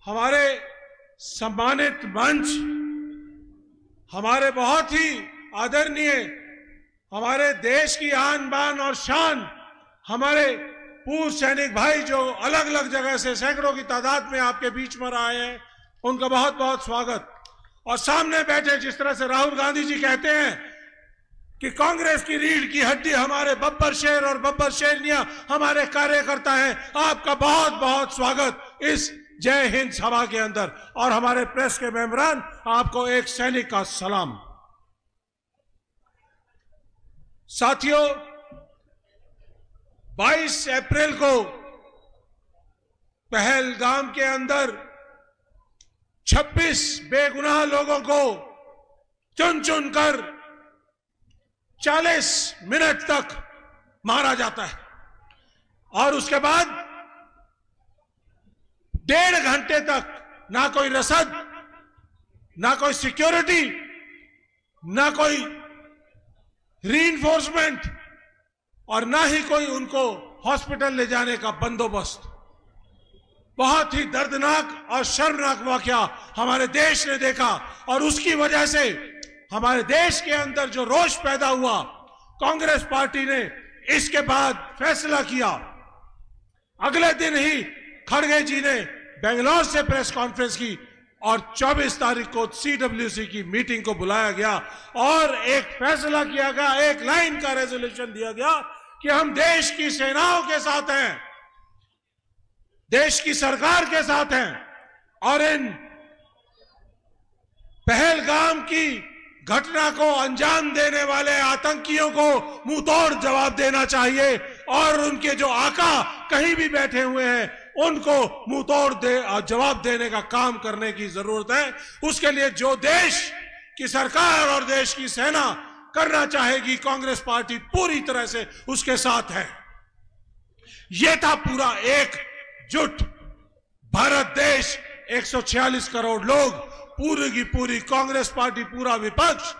हमारे सम्मानित मंच, हमारे बहुत ही आदरणीय, हमारे देश की आन बान और शान, हमारे पूर्व सैनिक भाई जो अलग अलग जगह से सैकड़ों की तादाद में आपके बीच में आए हैं, उनका बहुत बहुत स्वागत। और सामने बैठे जिस तरह से राहुल गांधी जी कहते हैं कि कांग्रेस की रीढ़ की हड्डी हमारे बब्बर शेर और बब्बर शेरनियां हमारे कार्यकर्ता हैं, आपका बहुत बहुत स्वागत इस जय हिंद सभा के अंदर। और हमारे प्रेस के मेंबरान, आपको एक सैनिक का सलाम। साथियों, 22 अप्रैल को पहलगाम के अंदर 26 बेगुनाह लोगों को चुन चुनकर 40 मिनट तक मारा जाता है और उसके बाद 1.5 घंटे तक ना कोई रसद, ना कोई सिक्योरिटी, ना कोई रीइंफोर्समेंट और ना ही कोई उनको हॉस्पिटल ले जाने का बंदोबस्त। बहुत ही दर्दनाक और शर्मनाक वाकया हमारे देश ने देखा और उसकी वजह से हमारे देश के अंदर जो रोष पैदा हुआ, कांग्रेस पार्टी ने इसके बाद फैसला किया। अगले दिन ही खड़गे जी ने बेंगलोर से प्रेस कॉन्फ्रेंस की और 24 तारीख को CWC की मीटिंग को बुलाया गया और एक फैसला किया गया, एक लाइन का रेजोल्यूशन दिया गया कि हम देश की सेनाओं के साथ हैं, देश की सरकार के साथ हैं और इन पहलगाम की घटना को अंजाम देने वाले आतंकियों को मुंहतोड़ जवाब देना चाहिए और उनके जो आका कहीं भी बैठे हुए हैं उनको मुंहतोड़ जवाब देने का काम करने की जरूरत है। उसके लिए जो देश की सरकार और देश की सेना करना चाहेगी, कांग्रेस पार्टी पूरी तरह से उसके साथ है। यह था पूरा एकजुट भारत देश, 146 करोड़ लोग, पूरी की पूरी कांग्रेस पार्टी, पूरा विपक्ष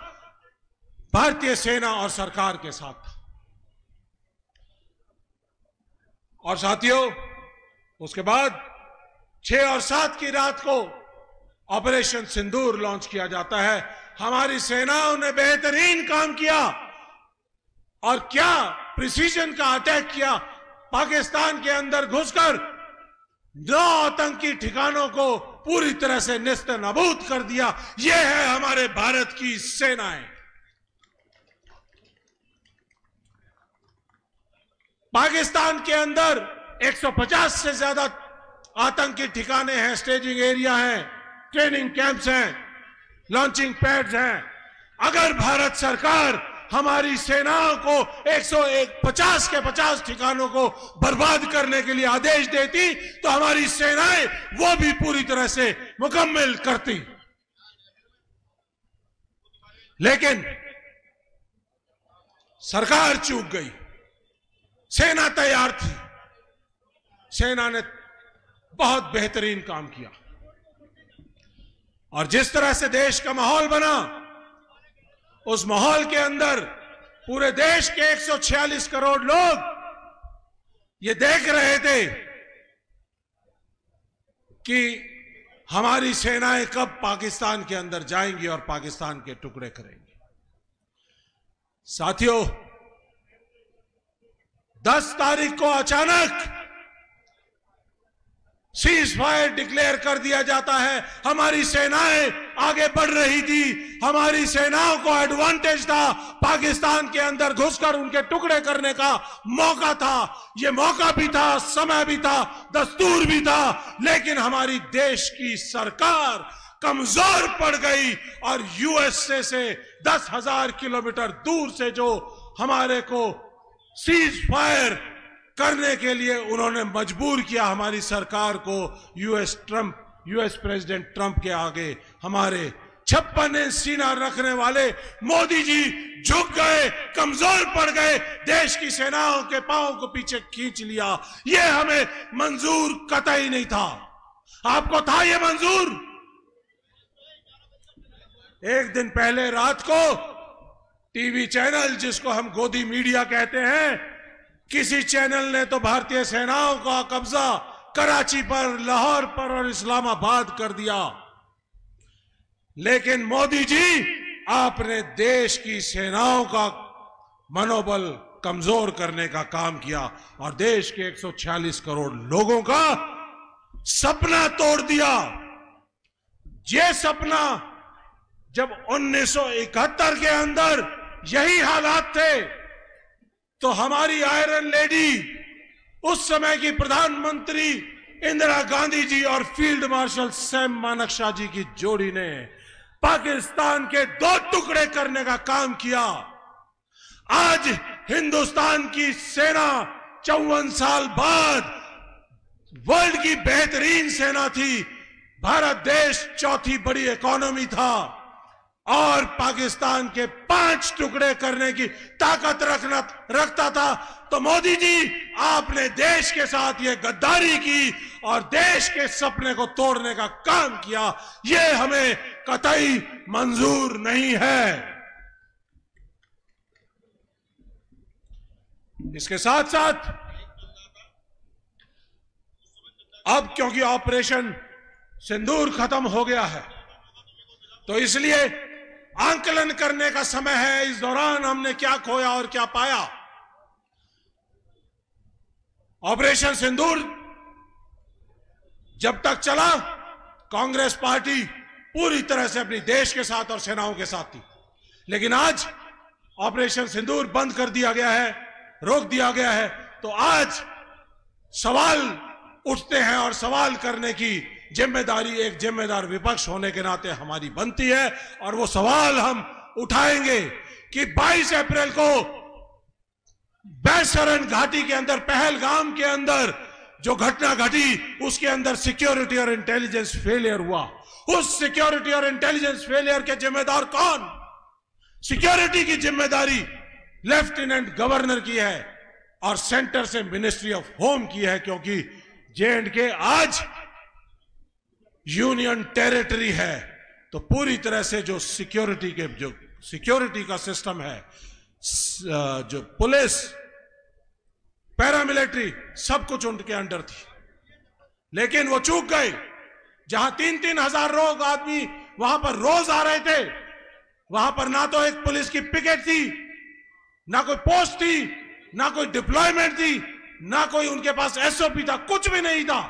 भारतीय सेना और सरकार के साथ था। और साथियों, उसके बाद 6 और 7 की रात को ऑपरेशन सिंदूर लॉन्च किया जाता है। हमारी सेनाओं ने बेहतरीन काम किया और क्या प्रिसीजन का अटैक किया। पाकिस्तान के अंदर घुसकर 9 आतंकी ठिकानों को पूरी तरह से नेस्त नाबूद कर दिया। यह है हमारे भारत की सेनाएं। पाकिस्तान के अंदर 150 से ज्यादा आतंकी ठिकाने हैं, स्टेजिंग एरिया हैं, ट्रेनिंग कैंप्स हैं, लॉन्चिंग पैड्स हैं। अगर भारत सरकार हमारी सेनाओं को 150 के 50 ठिकानों को बर्बाद करने के लिए आदेश देती तो हमारी सेनाएं वो भी पूरी तरह से मुकम्मल करती। लेकिन सरकार चूक गई। सेना तैयार थी, सेना ने बहुत बेहतरीन काम किया और जिस तरह से देश का माहौल बना, उस माहौल के अंदर पूरे देश के 146 करोड़ लोग ये देख रहे थे कि हमारी सेनाएं कब पाकिस्तान के अंदर जाएंगी और पाकिस्तान के टुकड़े करेंगी। साथियों, 10 तारीख को अचानक सीज फायर डिक्लेयर कर दिया जाता है। हमारी सेनाएं आगे बढ़ रही थी, हमारी सेनाओं को एडवांटेज था, पाकिस्तान के अंदर घुसकर उनके टुकड़े करने का मौका था। यह मौका भी था, समय भी था, दस्तूर भी था, लेकिन हमारी देश की सरकार कमजोर पड़ गई और यूएसए से 10,000 किलोमीटर दूर से जो हमारे को सीज फायर करने के लिए उन्होंने मजबूर किया हमारी सरकार को। यूएस प्रेसिडेंट ट्रंप के आगे हमारे 56 इंच सीना रखने वाले मोदी जी झुक गए, कमजोर पड़ गए, देश की सेनाओं के पांव को पीछे खींच लिया। यह हमें मंजूर कतई नहीं था। आपको था यह मंजूर? एक दिन पहले रात को टीवी चैनल, जिसको हम गोदी मीडिया कहते हैं, किसी चैनल ने तो भारतीय सेनाओं का कब्जा कराची पर, लाहौर पर और इस्लामाबाद कर दिया। लेकिन मोदी जी, आपने देश की सेनाओं का मनोबल कमजोर करने का काम किया और देश के 146 करोड़ लोगों का सपना तोड़ दिया। ये सपना जब 1971 के अंदर यही हालात थे तो हमारी आयरन लेडी, उस समय की प्रधानमंत्री इंदिरा गांधी जी और फील्ड मार्शल सैम मानेकशॉ जी की जोड़ी ने पाकिस्तान के 2 टुकड़े करने का काम किया। आज हिंदुस्तान की सेना 54 साल बाद वर्ल्ड की बेहतरीन सेना थी। भारत देश चौथी बड़ी इकोनॉमी था और पाकिस्तान के 5 टुकड़े करने की ताकत रखता था। तो मोदी जी, आपने देश के साथ ये गद्दारी की और देश के सपने को तोड़ने का काम किया। ये हमें कतई मंजूर नहीं है। इसके साथ साथ अब क्योंकि ऑपरेशन सिंदूर खत्म हो गया है तो इसलिए आंकलन करने का समय है। इस दौरान हमने क्या खोया और क्या पाया। ऑपरेशन सिंदूर जब तक चला, कांग्रेस पार्टी पूरी तरह से अपनी देश के साथ और सेनाओं के साथ थी। लेकिन आज ऑपरेशन सिंदूर बंद कर दिया गया है, रोक दिया गया है, तो आज सवाल उठते हैं और सवाल करने की जिम्मेदारी एक जिम्मेदार विपक्ष होने के नाते हमारी बनती है। और वो सवाल हम उठाएंगे कि 22 अप्रैल को बैसरन घाटी के अंदर, पहलगाम के अंदर जो घटना घटी, उसके अंदर सिक्योरिटी और इंटेलिजेंस फेलियर हुआ। उस सिक्योरिटी और इंटेलिजेंस फेलियर के जिम्मेदार कौन? सिक्योरिटी की जिम्मेदारी लेफ्टिनेंट गवर्नर की है और सेंटर से मिनिस्ट्री ऑफ होम की है, क्योंकि J&K आज यूनियन टेरिटरी है। तो पूरी तरह से जो सिक्योरिटी का सिस्टम है, जो पुलिस, पैरामिलिट्री, सब कुछ उनके अंडर थी। लेकिन वो चूक गए। जहां 3-3 हजार लोग आदमी वहां पर रोज आ रहे थे, वहां पर ना तो एक पुलिस की पिकेट थी, ना कोई पोस्ट थी, ना कोई डिप्लॉयमेंट थी, ना कोई उनके पास SOP था, कुछ भी नहीं था।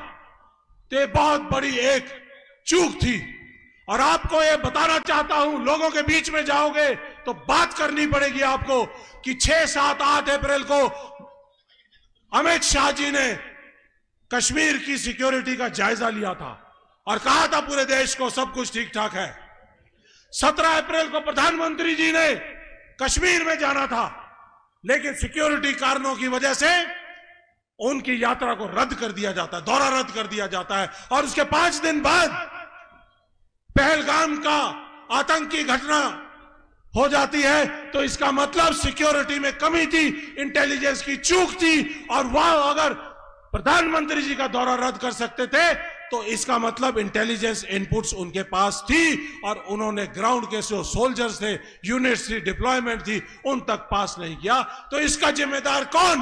तो ये बहुत बड़ी एक चूक थी। और आपको ये बताना चाहता हूं, लोगों के बीच में जाओगे तो बात करनी पड़ेगी आपको कि 6, 7, 8 अप्रैल को अमित शाह जी ने कश्मीर की सिक्योरिटी का जायजा लिया था और कहा था पूरे देश को सब कुछ ठीक ठाक है। 17 अप्रैल को प्रधानमंत्री जी ने कश्मीर में जाना था, लेकिन सिक्योरिटी कारणों की वजह से उनकी यात्रा को रद्द कर दिया जाता है, दौरा रद्द कर दिया जाता है। और उसके 5 दिन बाद पहलगाम का आतंकी घटना हो जाती है। तो इसका मतलब सिक्योरिटी में कमी थी, इंटेलिजेंस की चूक थी। और वह अगर प्रधानमंत्री जी का दौरा रद्द कर सकते थे तो इसका मतलब इंटेलिजेंस इनपुट्स उनके पास थी और उन्होंने ग्राउंड के जो सोल्जर्स थे, यूनिट्स थी, डिप्लॉयमेंट थी, उन तक पास नहीं किया। तो इसका जिम्मेदार कौन?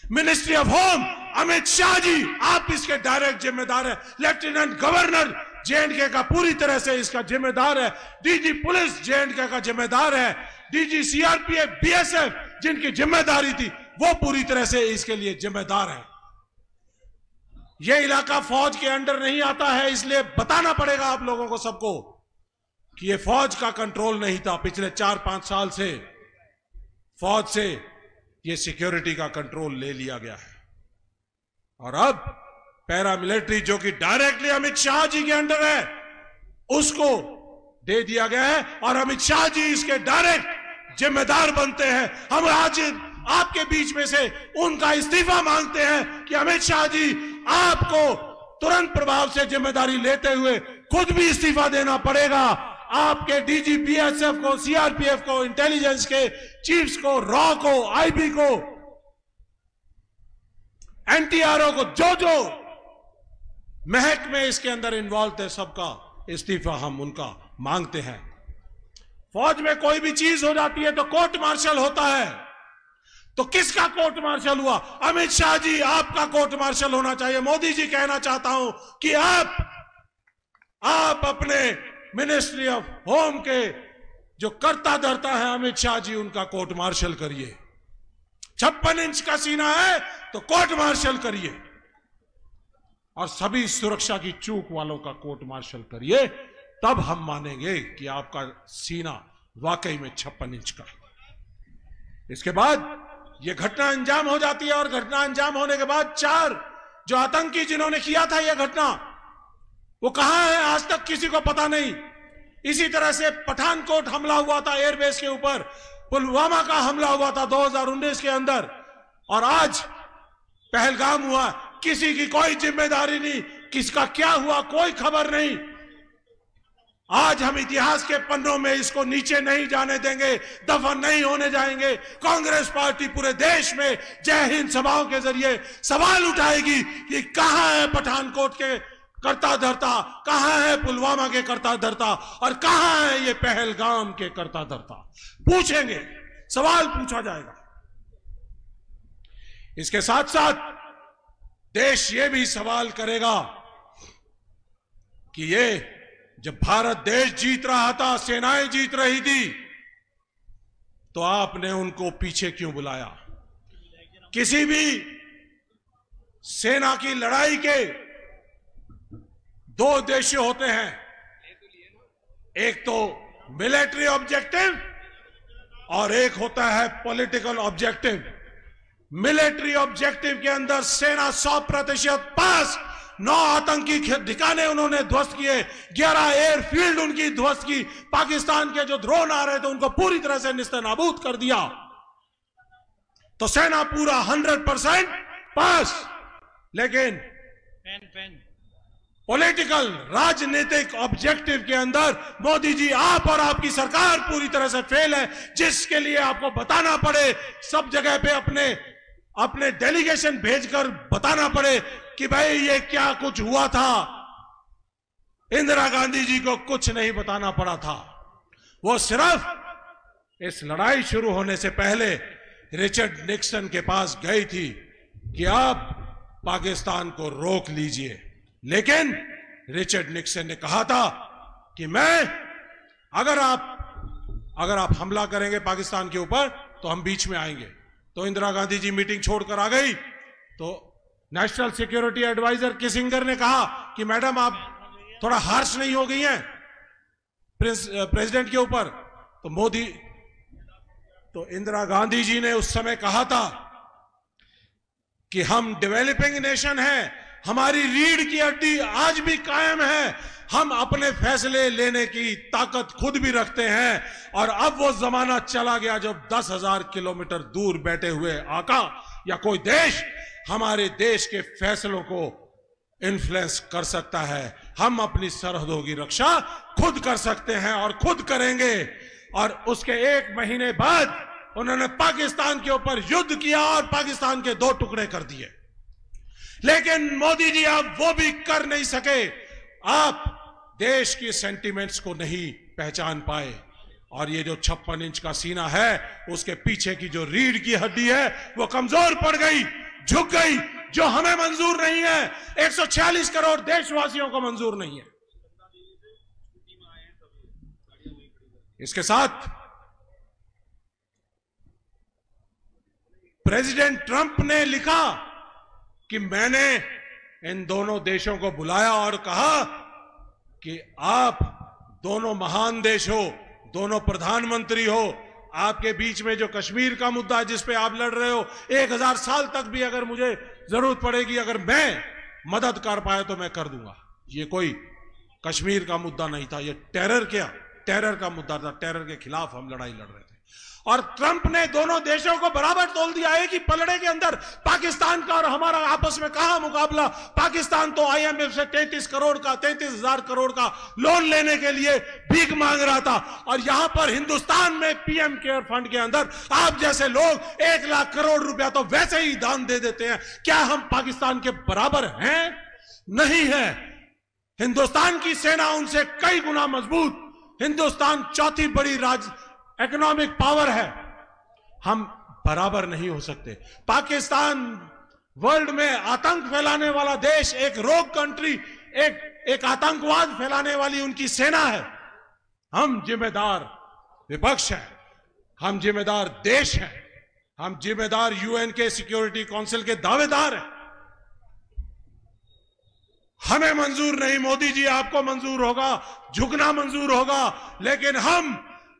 Ministry of home, Amit Shah ji, आप इसके डायरेक्ट जिम्मेदार है। लेफ्टिनेंट गवर्नर J&K का पूरी तरह से इसका जिम्मेदार है। DG पुलिस J&K का जिम्मेदार है। DG CRPF, BSF जिनकी जिम्मेदारी थी वो पूरी तरह से इसके लिए जिम्मेदार है। यह इलाका फौज के अंडर नहीं आता है, इसलिए बताना पड़ेगा आप लोगों को सबको कि यह फौज का कंट्रोल नहीं था। पिछले 4-5 साल से फौज से यह सिक्योरिटी का कंट्रोल ले लिया गया है और अब पैरामिलिट्री जो कि डायरेक्टली अमित शाह जी के अंडर है उसको दे दिया गया है और अमित शाह जी इसके डायरेक्ट जिम्मेदार बनते हैं। हम आज आपके बीच में से उनका इस्तीफा मांगते हैं कि अमित शाह जी आपको तुरंत प्रभाव से जिम्मेदारी लेते हुए खुद भी इस्तीफा देना पड़ेगा। आपके DG BSF को, CRPF को, इंटेलिजेंस के चीफ्स को, रॉ को, IB को, NTRO को, जो महकमे इसके अंदर इन्वॉल्व थे, सबका इस्तीफा हम उनका मांगते हैं। फौज में कोई भी चीज हो जाती है तो कोर्ट मार्शल होता है। तो किसका कोर्ट मार्शल हुआ? अमित शाह जी, आपका कोर्ट मार्शल होना चाहिए। मोदी जी, कहना चाहता हूं कि आप अपने मिनिस्ट्री ऑफ होम के जो कर्ता धर्ता है अमित शाह जी, उनका कोर्ट मार्शल करिए। 56 इंच का सीना है तो कोर्ट मार्शल करिए, और सभी सुरक्षा की चूक वालों का कोर्ट मार्शल करिए, तब हम मानेंगे कि आपका सीना वाकई में 56 इंच का। इसके बाद यह घटना अंजाम हो जाती है, और घटना अंजाम होने के बाद 4 जो आतंकी जिन्होंने किया था यह घटना, वो कहां है आज तक किसी को पता नहीं। इसी तरह से पठानकोट हमला हुआ था एयरबेस के ऊपर, पुलवामा का हमला हुआ था 2019 के अंदर, और आज पहलगाम हुआ। किसी की कोई जिम्मेदारी नहीं, किसका क्या हुआ कोई खबर नहीं। आज हम इतिहास के पन्नों में इसको नीचे नहीं जाने देंगे, दफन नहीं होने जाएंगे। कांग्रेस पार्टी पूरे देश में जय हिंद सभाओं के जरिए सवाल उठाएगी कि कहां है पठानकोट के कर्ता धर्ता, कहां है पुलवामा के कर्ता धर्ता, और कहां है ये पहलगाम के कर्ता धर्ता। पूछेंगे, सवाल पूछा जाएगा। इसके साथ साथ देश ये भी सवाल करेगा कि ये जब भारत देश जीत रहा था, सेनाएं जीत रही थी, तो आपने उनको पीछे क्यों बुलाया? किसी भी सेना की लड़ाई के 2 उद्देश्य होते हैं, एक तो मिलिट्री ऑब्जेक्टिव और एक होता है पॉलिटिकल ऑब्जेक्टिव। मिलिट्री ऑब्जेक्टिव के अंदर सेना 100% पास, 9 आतंकी ठिकाने उन्होंने ध्वस्त किए, 11 एयरफील्ड उनकी ध्वस्त की, पाकिस्तान के जो ड्रोन आ रहे थे उनको पूरी तरह से निस्तनाबूद कर दिया। तो सेना पूरा 100% पास। लेकिन पॉलिटिकल राजनीतिक ऑब्जेक्टिव के अंदर मोदी जी, आप और आपकी सरकार पूरी तरह से फेल है, जिसके लिए आपको बताना पड़े, सब जगह पे अपने डेलीगेशन भेजकर बताना पड़े कि भाई ये क्या कुछ हुआ था। इंदिरा गांधी जी को कुछ नहीं बताना पड़ा था, वो सिर्फ इस लड़ाई शुरू होने से पहले रिचर्ड निक्सन के पास गई थी कि आप पाकिस्तान को रोक लीजिए। लेकिन रिचर्ड निक्सन ने कहा था कि अगर आप हमला करेंगे पाकिस्तान के ऊपर तो हम बीच में आएंगे। तो इंदिरा गांधी जी मीटिंग छोड़कर आ गई, तो नेशनल सिक्योरिटी एडवाइजर किसिंगर ने कहा कि मैडम आप थोड़ा हार्श नहीं हो गई हैं प्रेसिडेंट के ऊपर। तो इंदिरा गांधी जी ने उस समय कहा था कि हम डेवलपिंग नेशन हैं, हमारी रीढ़ की हड्डी आज भी कायम है, हम अपने फैसले लेने की ताकत खुद भी रखते हैं। और अब वो जमाना चला गया जब 10,000 किलोमीटर दूर बैठे हुए आका या कोई देश हमारे देश के फैसलों को इन्फ्लुएंस कर सकता है। हम अपनी सरहदों की रक्षा खुद कर सकते हैं और खुद करेंगे। और उसके 1 महीने बाद उन्होंने पाकिस्तान के ऊपर युद्ध किया और पाकिस्तान के 2 टुकड़े कर दिए। लेकिन मोदी जी आप वो भी कर नहीं सके, आप देश की सेंटिमेंट्स को नहीं पहचान पाए। और ये जो 56 इंच का सीना है, उसके पीछे की जो रीढ़ की हड्डी है वो कमजोर पड़ गई, झुक गई, जो हमें मंजूर नहीं है, 146 करोड़ देशवासियों को मंजूर नहीं है। इसके साथ प्रेसिडेंट ट्रंप ने लिखा कि मैंने इन दोनों देशों को बुलाया और कहा कि आप दोनों महान देश हो, दोनों प्रधानमंत्री हो, आपके बीच में जो कश्मीर का मुद्दा है जिस पे आप लड़ रहे हो, 1000 साल तक भी अगर मुझे जरूरत पड़ेगी, अगर मैं मदद कर पाया तो मैं कर दूंगा। ये कोई कश्मीर का मुद्दा नहीं था, ये टेरर का मुद्दा था, टेरर के खिलाफ हम लड़ाई लड़ रहे थे। और ट्रंप ने दोनों देशों को बराबर तोल दिया है कि पलड़े के अंदर पाकिस्तान का और हमारा आपस में कहां मुकाबला। पाकिस्तान तो आईएमएफ से 33,000 करोड़ का लोन लेने के लिए भीख मांग रहा था, और यहां पर हिंदुस्तान में पीएम केयर फंड के अंदर आप जैसे लोग 1 लाख करोड़ रुपया तो वैसे ही दान दे देते हैं। क्या हम पाकिस्तान के बराबर हैं? नहीं है। हिंदुस्तान की सेना उनसे कई गुना मजबूत, हिंदुस्तान 4थी बड़ी इकोनॉमिक पावर है। हम बराबर नहीं हो सकते। पाकिस्तान वर्ल्ड में आतंक फैलाने वाला देश, एक रोग कंट्री, एक आतंकवाद फैलाने वाली उनकी सेना है। हम जिम्मेदार विपक्ष हैं, हम जिम्मेदार देश हैं, हम जिम्मेदार यूएन के सिक्योरिटी काउंसिल के दावेदार हैं। हमें मंजूर नहीं, मोदी जी आपको मंजूर होगा, झुकना मंजूर होगा, लेकिन हम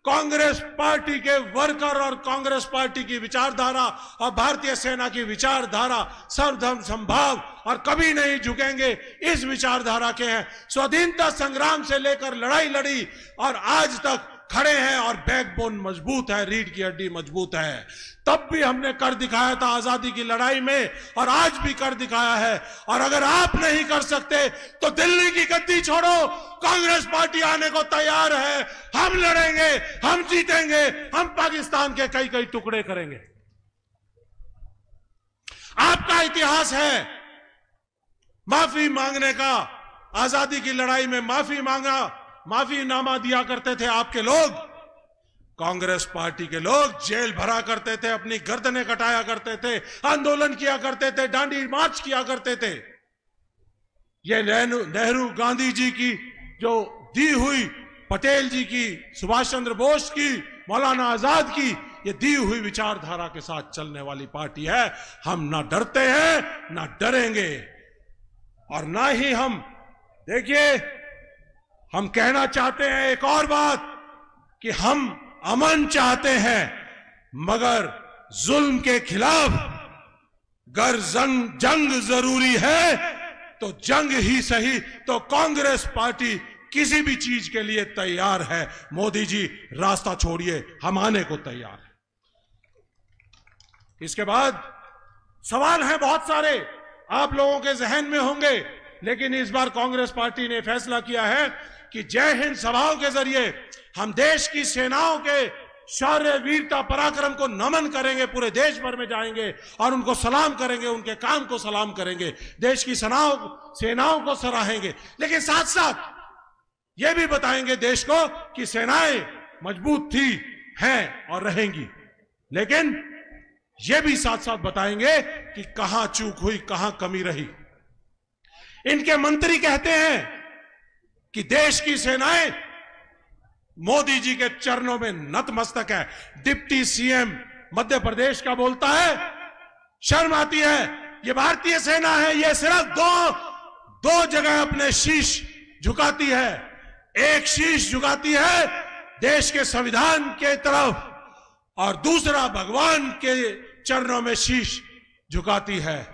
कांग्रेस पार्टी के वर्कर और कांग्रेस पार्टी की विचारधारा और भारतीय सेना की विचारधारा सर्वधर्म समभाव और कभी नहीं झुकेंगे, इस विचारधारा के हैं। स्वाधीनता संग्राम से लेकर लड़ाई लड़ी और आज तक खड़े हैं और बैकबोन मजबूत है, रीढ़ की हड्डी मजबूत है। तब भी हमने कर दिखाया था आजादी की लड़ाई में और आज भी कर दिखाया है। और अगर आप नहीं कर सकते तो दिल्ली की गद्दी छोड़ो, कांग्रेस पार्टी आने को तैयार है। हम लड़ेंगे, हम जीतेंगे, हम पाकिस्तान के कई कई टुकड़े करेंगे। आपका इतिहास है माफी मांगने का। आजादी की लड़ाई में माफी मांगा, माफीनामा दिया करते थे आपके लोग, कांग्रेस पार्टी के लोग जेल भरा करते थे, अपनी गर्दनें कटाया करते थे, आंदोलन किया करते थे, डांडी मार्च किया करते थे। ये नेहरू गांधी जी की जो दी हुई, पटेल जी की, सुभाष चंद्र बोस की, मौलाना आजाद की, ये दी हुई विचारधारा के साथ चलने वाली पार्टी है। हम ना डरते हैं, ना डरेंगे और ना ही हम, देखिए, हम कहना चाहते हैं एक और बात कि हम अमन चाहते हैं, मगर जुल्म के खिलाफ अगर जंग जरूरी है तो जंग ही सही। तो कांग्रेस पार्टी किसी भी चीज के लिए तैयार है। मोदी जी रास्ता छोड़िए, हम आने को तैयार है। इसके बाद सवाल हैं बहुत सारे, आप लोगों के जहन में होंगे, लेकिन इस बार कांग्रेस पार्टी ने फैसला किया है कि जय हिंद सभाओं के जरिए हम देश की सेनाओं के शौर्य, वीरता, पराक्रम को नमन करेंगे, पूरे देश भर में जाएंगे और उनको सलाम करेंगे, उनके काम को सलाम करेंगे, देश की सेनाओं को सराहेंगे। लेकिन साथ साथ यह भी बताएंगे देश को कि सेनाएं मजबूत थी, हैं और रहेंगी। लेकिन यह भी साथ साथ बताएंगे कि कहां चूक हुई, कहां कमी रही। इनके मंत्री कहते हैं कि देश की सेनाएं मोदी जी के चरणों में नतमस्तक है। डिप्टी सीएम मध्य प्रदेश का बोलता है, शर्म आती है। ये भारतीय सेना है, ये सिर्फ दो जगह अपने शीश झुकाती है। एक शीश झुकाती है देश के संविधान के तरफ और दूसरा भगवान के चरणों में शीश झुकाती है।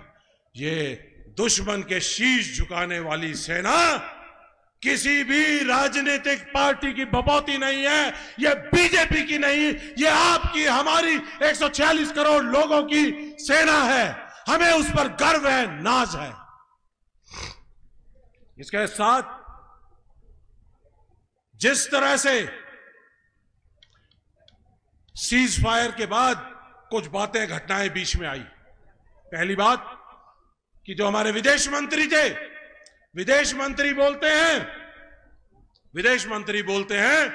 ये दुश्मन के शीश झुकाने वाली सेना किसी भी राजनीतिक पार्टी की बपौती नहीं है, ये बीजेपी की नहीं, ये आपकी, हमारी 146 करोड़ लोगों की सेना है। हमें उस पर गर्व है, नाज है। इसके साथ जिस तरह से सीज फायर के बाद कुछ बातें, घटनाएं बीच में आई। पहली बात कि जो हमारे विदेश मंत्री थे, विदेश मंत्री बोलते हैं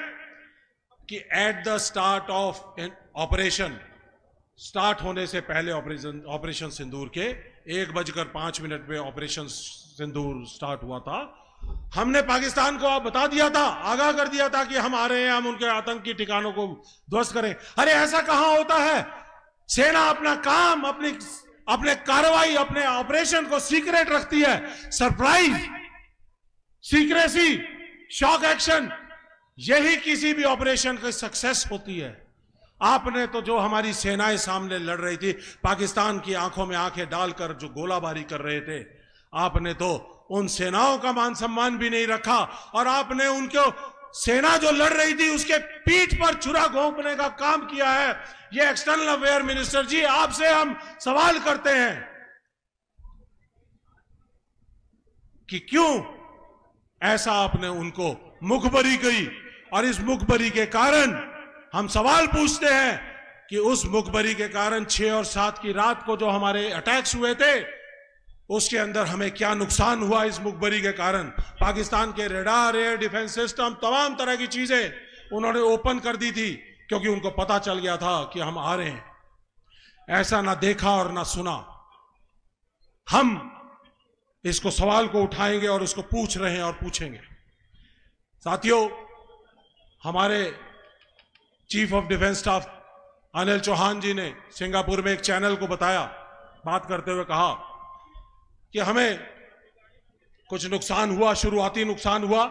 कि at the start of operation, start होने से पहले ऑपरेशन सिंदूर के 1:05 पे ऑपरेशन सिंदूर स्टार्ट हुआ था। हमने पाकिस्तान को आप बता दिया था, आगाह कर दिया था कि हम आ रहे हैं, हम उनके आतंकी ठिकानों को ध्वस्त करें। अरे ऐसा कहां होता है? सेना अपना काम, अपने कार्रवाई, अपने ऑपरेशन को सीक्रेट रखती है। सरप्राइज, सीक्रेसी, शॉक एक्शन, यही किसी भी ऑपरेशन की सक्सेस होती है। आपने तो जो हमारी सेनाएं सामने लड़ रही थी, पाकिस्तान की आंखों में आंखें डालकर जो गोलाबारी कर रहे थे, आपने तो उन सेनाओं का मान सम्मान भी नहीं रखा और आपने उनको, सेना जो लड़ रही थी उसके पीठ पर छुरा घोंपने का काम किया है। ये एक्सटर्नल अफेयर मिनिस्टर जी, आपसे हम सवाल करते हैं कि क्यों ऐसा आपने उनको मुखबरी की, और इस मुखबरी के कारण हम सवाल पूछते हैं कि उस मुखबरी के कारण 6 और 7 की रात को जो हमारे अटैक्स हुए थे, उसके अंदर हमें क्या नुकसान हुआ इस मुखबरी के कारण। पाकिस्तान के रेडार, एयर डिफेंस सिस्टम, तमाम तरह की चीजें उन्होंने ओपन कर दी थी क्योंकि उनको पता चल गया था कि हम आ रहे हैं। ऐसा ना देखा और ना सुना। हम इसको सवाल को उठाएंगे और उसको पूछ रहे हैं और पूछेंगे। साथियों, हमारे chief of defence staff Anil Chauhan ji ने सिंगापुर में एक चैनल को बताया, बात करते हुए कहा कि हमें कुछ नुकसान हुआ, शुरुआती नुकसान हुआ,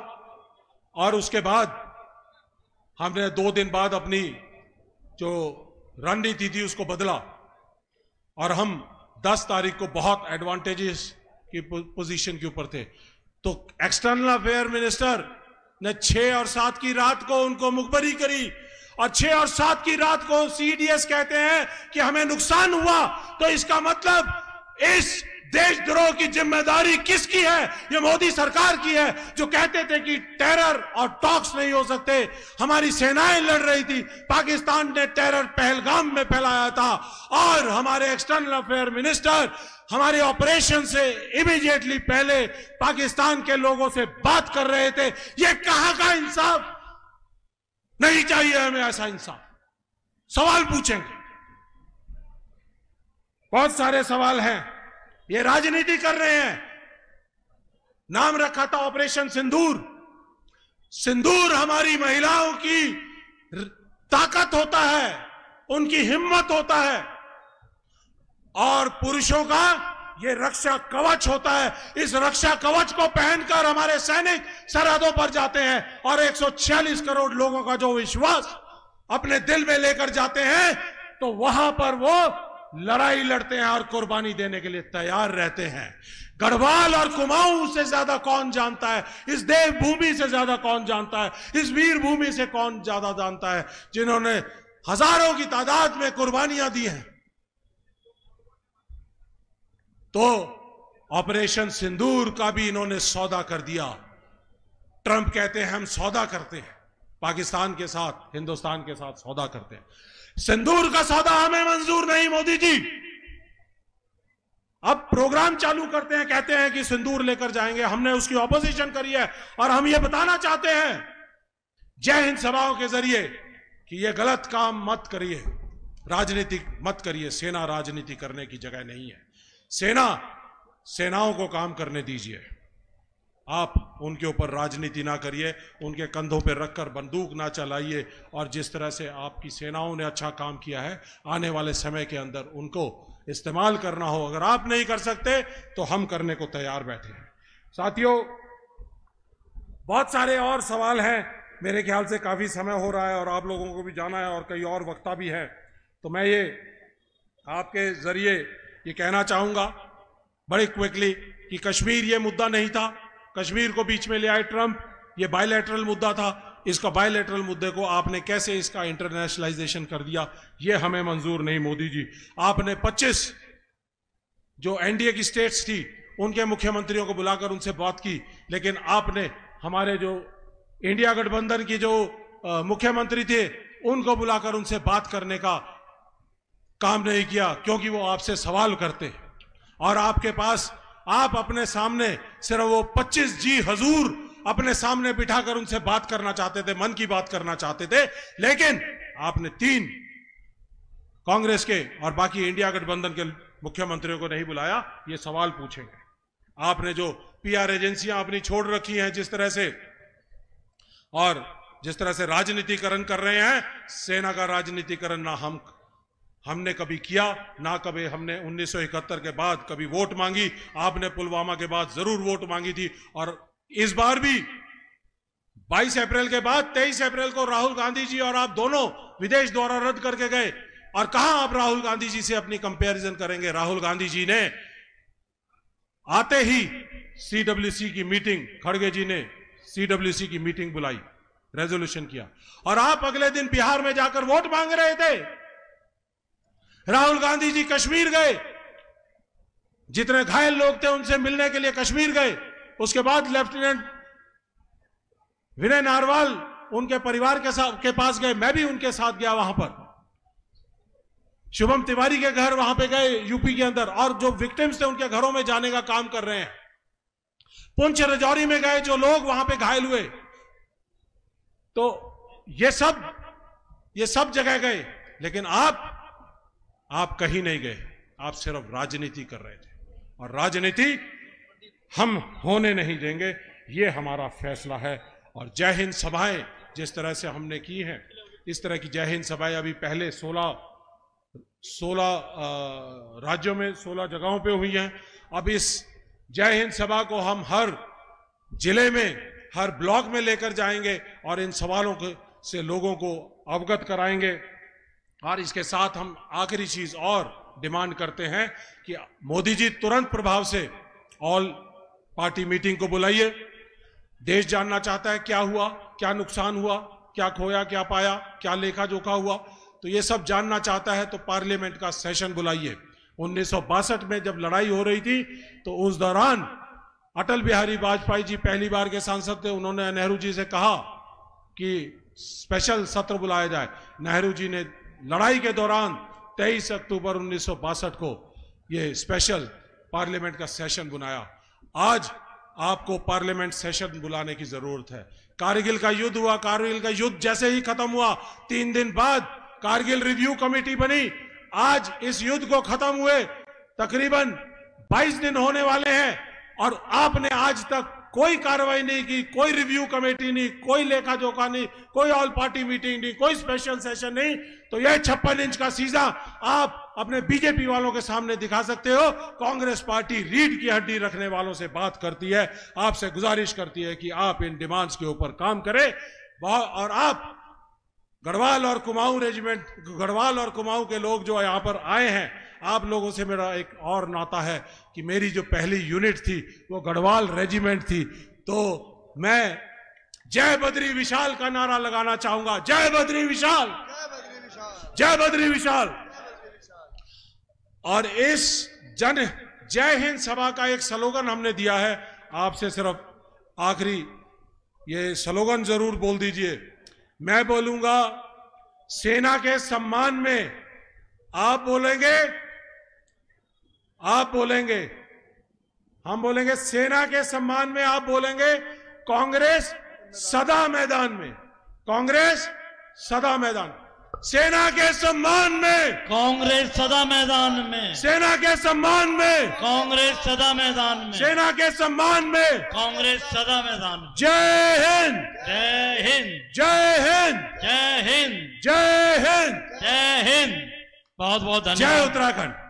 और उसके बाद हमने 2 दिन बाद अपनी जो रणनीति थी उसको बदला और हम 10 तारीख को बहुत एडवांटेजेस की पोजीशन के ऊपर थे। तो एक्सटर्नल अफेयर मिनिस्टर ने 6 और 7 की रात को उनको मुखबरी करी, और 6 और 7 की रात को सीडीएस कहते हैं कि हमें नुकसान हुआ। तो इसका मतलब इस देशद्रोह की जिम्मेदारी किसकी है? ये मोदी सरकार की है, जो कहते थे कि टेरर और टॉक्स नहीं हो सकते। हमारी सेनाएं लड़ रही थी, पाकिस्तान ने टेरर पहलगाम में फैलाया था, और हमारे एक्सटर्नल अफेयर मिनिस्टर हमारे ऑपरेशन से इमीडिएटली पहले पाकिस्तान के लोगों से बात कर रहे थे। ये कहां का इंसाफ? नहीं चाहिए हमें ऐसा इंसाफ। सवाल पूछेंगे, बहुत सारे सवाल हैं। ये राजनीति कर रहे हैं। नाम रखा था ऑपरेशन सिंदूर। सिंदूर हमारी महिलाओं की ताकत होता है, उनकी हिम्मत होता है, और पुरुषों का ये रक्षा कवच होता है। इस रक्षा कवच को पहनकर हमारे सैनिक सरहदों पर जाते हैं और 146 करोड़ लोगों का जो विश्वास अपने दिल में लेकर जाते हैं, तो वहां पर वो लड़ाई लड़ते हैं और कुर्बानी देने के लिए तैयार रहते हैं। गढ़वाल और कुमाऊं से ज्यादा कौन जानता है? इस देवभूमि से ज्यादा कौन जानता है? इस वीर भूमि से कौन ज्यादा जानता है, जिन्होंने हजारों की तादाद में कुर्बानियां दी हैं। तो ऑपरेशन सिंदूर का भी इन्होंने सौदा कर दिया। ट्रंप कहते हैं हम सौदा करते हैं, पाकिस्तान के साथ, हिंदुस्तान के साथ सौदा करते हैं। सिंदूर का सौदा हमें मंजूर नहीं मोदी जी। अब प्रोग्राम चालू करते हैं, कहते हैं कि सिंदूर लेकर जाएंगे। हमने उसकी ऑपोजिशन करी है और हम ये बताना चाहते हैं जय हिंद सभाओं के जरिए कि ये गलत काम मत करिए, राजनीति मत करिए। सेना राजनीति करने की जगह नहीं है। सेनाओं को काम करने दीजिए। आप उनके ऊपर राजनीति ना करिए, उनके कंधों पर रखकर बंदूक ना चलाइए। और जिस तरह से आपकी सेनाओं ने अच्छा काम किया है, आने वाले समय के अंदर उनको इस्तेमाल करना हो, अगर आप नहीं कर सकते तो हम करने को तैयार बैठे हैं। साथियों, बहुत सारे और सवाल हैं। मेरे ख्याल से काफी समय हो रहा है और आप लोगों को भी जाना है और कई और वक्ता भी है। तो मैं ये आपके जरिए ये कहना चाहूंगा बड़े क्विकली कि कश्मीर ये मुद्दा नहीं था, कश्मीर को बीच में ले आए ट्रंप। ये बायलैटरल मुद्दा था। इसका बायलैटरल मुद्दे को आपने कैसे इसका इंटरनेशनलाइजेशन कर दिया, ये हमें मंजूर नहीं मोदी जी। आपने 25 जो एनडीए की स्टेट्स थी उनके मुख्यमंत्रियों को बुलाकर उनसे बात की, लेकिन आपने हमारे जो इंडिया गठबंधन की जो मुख्यमंत्री थे उनको बुलाकर उनसे बात करने का काम नहीं किया, क्योंकि वो आपसे सवाल करते और आपके पास आप अपने सामने सिर्फ वो 25 जी हजूर अपने सामने बिठाकर उनसे बात करना चाहते थे, मन की बात करना चाहते थे। लेकिन आपने 3 कांग्रेस के और बाकी इंडिया गठबंधन के मुख्यमंत्रियों को नहीं बुलाया। ये सवाल पूछेंगे। आपने जो पीआर एजेंसियां अपनी छोड़ रखी हैं जिस तरह से, और जिस तरह से राजनीतिकरण कर रहे हैं, सेना का राजनीतिकरण ना हमने कभी किया, ना कभी हमने 1971 के बाद कभी वोट मांगी। आपने पुलवामा के बाद जरूर वोट मांगी थी, और इस बार भी 22 अप्रैल के बाद 23 अप्रैल को राहुल गांधी जी और आप दोनों विदेश दौरा रद्द करके गए। और कहां आप राहुल गांधी जी से अपनी कंपैरिजन करेंगे? राहुल गांधी जी ने आते ही सीडब्ल्यूसी की मीटिंग, खड़गे जी ने सीडब्ल्यूसी की मीटिंग बुलाई, रेजोल्यूशन किया, और आप अगले दिन बिहार में जाकर वोट मांग रहे थे। राहुल गांधी जी कश्मीर गए, जितने घायल लोग थे उनसे मिलने के लिए कश्मीर गए। उसके बाद लेफ्टिनेंट विनय नारवाल उनके परिवार के पास गए, मैं भी उनके साथ गया वहां पर। शुभम तिवारी के घर वहां पे गए यूपी के अंदर, और जो विक्टिम्स थे उनके घरों में जाने का काम कर रहे हैं। पुंछ राजौरी में गए, जो लोग वहां पे घायल हुए। तो ये सब जगह गए, लेकिन आप आप कहीं नहीं गए, आप सिर्फ राजनीति कर रहे थे, और राजनीति हम होने नहीं देंगे। ये हमारा फैसला है। और जय हिंद सभाएं जिस तरह से हमने की हैं, इस तरह की जय हिंद सभाएं अभी पहले 16 राज्यों में 16 जगहों पे हुई हैं। अब इस जय हिंद सभा को हम हर जिले में, हर ब्लॉक में लेकर जाएंगे और इन सवालों से लोगों को अवगत कराएंगे। और इसके साथ हम आखिरी चीज और डिमांड करते हैं कि मोदी जी तुरंत प्रभाव से ऑल पार्टी मीटिंग को बुलाइए। देश जानना चाहता है क्या हुआ, क्या नुकसान हुआ, क्या खोया, क्या पाया, क्या लेखा जोखा हुआ, तो ये सब जानना चाहता है तो पार्लियामेंट का सेशन बुलाइए। 1962 में जब लड़ाई हो रही थी तो उस दौरान अटल बिहारी वाजपेयी जी पहली बार के सांसद थे। उन्होंने नेहरू जी से कहा कि स्पेशल सत्र बुलाया जाए। नेहरू जी ने लड़ाई के दौरान 23 अक्टूबर 1962 को ये स्पेशल पार्लियामेंट का सेशन बुलाया। आज आपको पार्लियामेंट सेशन बुलाने की जरूरत है। कारगिल का युद्ध हुआ, कारगिल का युद्ध जैसे ही खत्म हुआ 3 दिन बाद कारगिल रिव्यू कमेटी बनी। आज इस युद्ध को खत्म हुए तकरीबन 22 दिन होने वाले हैं और आपने आज तक कोई कार्रवाई नहीं की, कोई रिव्यू कमेटी नहीं, कोई लेखा जोखा नहीं, कोई ऑल पार्टी मीटिंग नहीं, कोई स्पेशल सेशन नहीं। तो यह 56 इंच का सीजा आप अपने बीजेपी वालों के सामने दिखा सकते हो। कांग्रेस पार्टी रीढ़ की हड्डी रखने वालों से बात करती है, आपसे गुजारिश करती है कि आप इन डिमांड्स के ऊपर काम करें। और आप गढ़वाल और कुमाऊं रेजिमेंट, गढ़वाल और कुमाऊं के लोग जो यहां पर आए हैं, आप लोगों से मेरा एक और नाता है कि मेरी जो पहली यूनिट थी वो गढ़वाल रेजिमेंट थी। तो मैं जय बद्री विशाल का नारा लगाना चाहूंगा। जय बद्री विशाल, जय बद्री विशाल। और इस जय हिंद सभा का एक स्लोगन हमने दिया है। आपसे सिर्फ आखिरी ये स्लोगन जरूर बोल दीजिए। मैं बोलूंगा सेना के सम्मान में, आप बोलेंगे, आप बोलेंगे, हम बोलेंगे सेना के सम्मान में, आप बोलेंगे कांग्रेस सदा मैदान में, कांग्रेस सदा मैदान। सेना के सम्मान में कांग्रेस सदा मैदान में, सेना के सम्मान में कांग्रेस सदा मैदान में, सेना के सम्मान में कांग्रेस सदा मैदान में। जय हिंद, जय हिंद, जय हिंद, जय हिंद, जय हिंद, जय हिंद। बहुत बहुत धन्यवाद। जय उत्तराखंड।